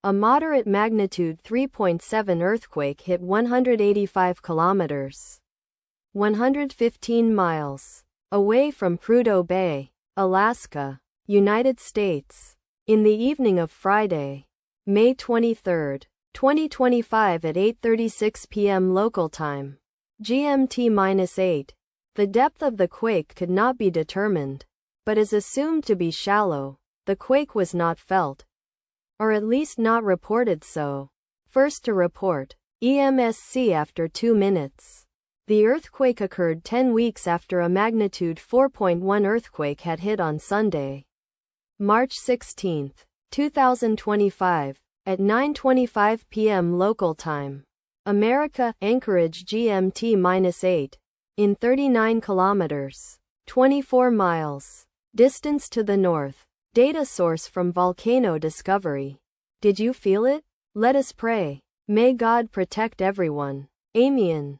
A moderate magnitude 3.7 earthquake hit 185 kilometers, 115 miles, away from Prudhoe Bay, Alaska, United States, in the evening of Friday, May 23, 2025 at 8:36 p.m. local time, GMT-8. The depth of the quake could not be determined, but is assumed to be shallow. The quake was not felt, or at least not reported so. First to report, EMSC after 2 minutes. The earthquake occurred 10 weeks after a magnitude 4.1 earthquake had hit on Sunday, March 16, 2025, at 9:25 p.m. local time. America, Anchorage GMT-8, in 39 kilometers, 24 miles, distance to the north. Data source from Volcano Discovery. Did you feel it? Let us pray. May God protect everyone. Amen.